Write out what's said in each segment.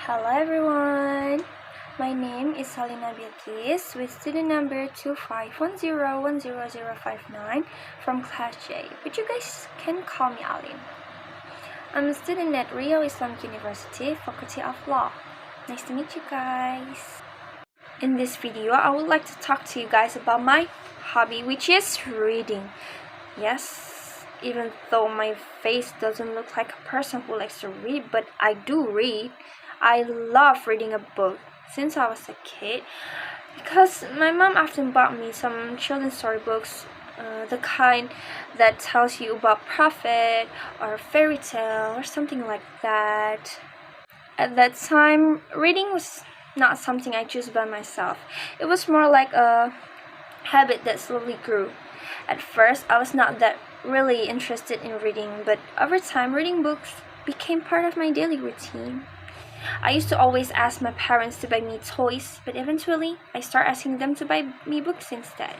Hello everyone, my name is Salina Beatriz with student number 2510100059 from class J, but you guys can call me Alim. I'm a student at Rio Islamic University, Faculty of Law. Nice to meet you guys. In this video, I would like to talk to you guys about my hobby, which is reading. Yes, even though my face doesn't look like a person who likes to read, but I do read. I love reading a book since I was a kid because my mom often bought me some children's storybooks, the kind that tells you about prophet or fairy tale or something like that. At that time, reading was not something I chose by myself. It was more like a habit that slowly grew. At first, I was not that really interested in reading, but over time, reading books became part of my daily routine. I used to always ask my parents to buy me toys, but eventually I started asking them to buy me books instead.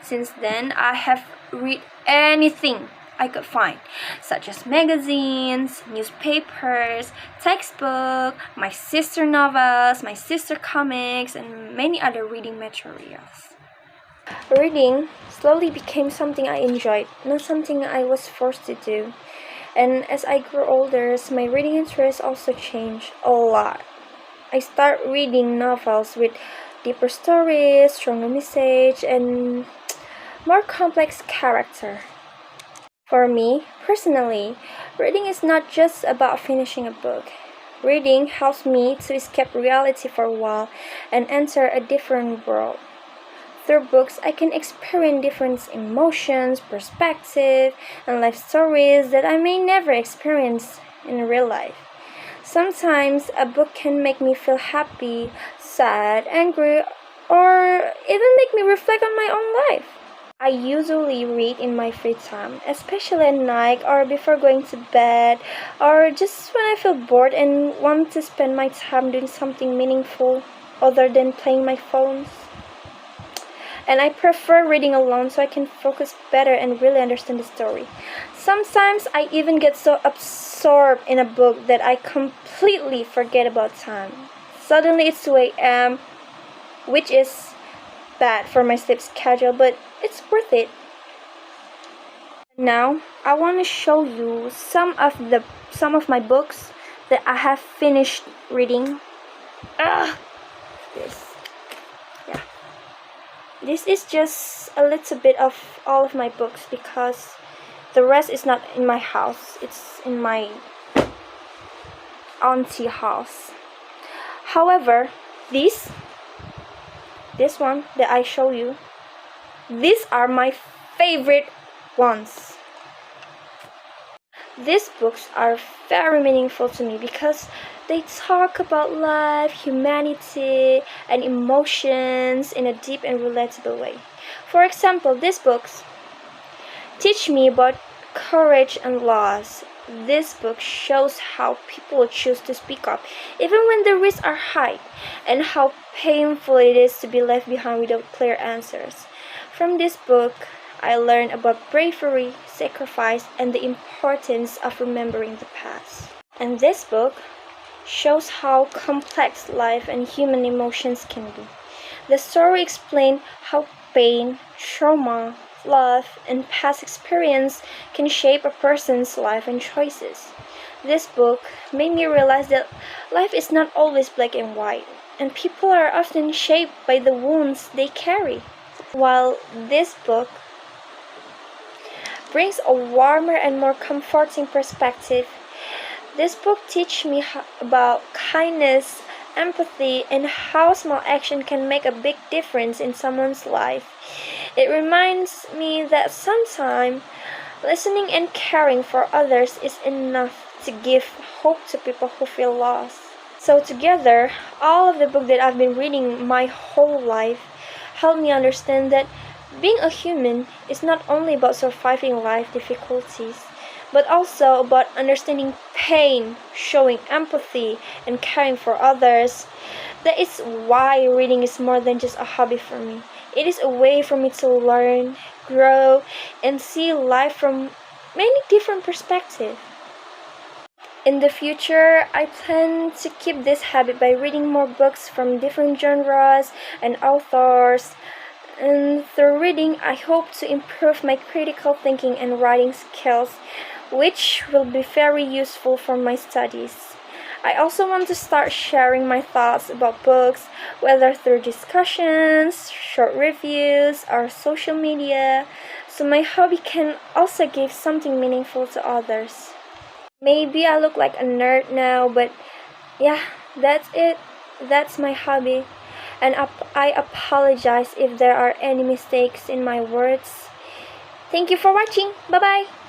Since then, I have read anything I could find, such as magazines, newspapers, textbooks, my sister novels, my sister comics, and many other reading materials. Reading slowly became something I enjoyed, not something I was forced to do. And as I grew older, my reading interests also changed a lot. I started reading novels with deeper stories, stronger message, and more complex character. For me, personally, reading is not just about finishing a book. Reading helps me to escape reality for a while and enter a different world. Through books, I can experience different emotions, perspectives, and life stories that I may never experience in real life. Sometimes a book can make me feel happy, sad, angry, or even make me reflect on my own life. I usually read in my free time, especially at night or before going to bed, or just when I feel bored and want to spend my time doing something meaningful other than playing my phones. And I prefer reading alone so I can focus better and really understand the story. Sometimes I even get so absorbed in a book that I completely forget about time. Suddenly it's 2 a.m., which is bad for my sleep schedule, but it's worth it. Now, I want to show you some of my books that I have finished reading. This is just a little bit of all of my books because the rest is not in my house. It's in my auntie house. However, this one that I show you, these are my favorite ones. These books are very meaningful to me because they talk about life, humanity, and emotions in a deep and relatable way. For example, these books teach me about courage and loss. This book shows how people choose to speak up even when the risks are high, and how painful it is to be left behind without clear answers. From this book, I learned about bravery, sacrifice, and the importance of remembering the past. And this book shows how complex life and human emotions can be. The story explains how pain, trauma, love, and past experience can shape a person's life and choices. This book made me realize that life is not always black and white, and people are often shaped by the wounds they carry. While this book brings a warmer and more comforting perspective, this book teaches me about kindness, empathy, and how small action can make a big difference in someone's life. It reminds me that sometimes listening and caring for others is enough to give hope to people who feel lost. So together, all of the books that I've been reading my whole life helped me understand that being a human is not only about surviving life difficulties, but also about understanding pain, showing empathy, and caring for others. That is why reading is more than just a hobby for me. It is a way for me to learn, grow, and see life from many different perspectives. In the future, I plan to keep this habit by reading more books from different genres and authors. And through reading, I hope to improve my critical thinking and writing skills, which will be very useful for my studies. I also want to start sharing my thoughts about books, whether through discussions, short reviews, or social media, so my hobby can also give something meaningful to others. Maybe I look like a nerd now, but yeah, that's it. That's my hobby. And I apologize if there are any mistakes in my words. Thank you for watching. Bye bye.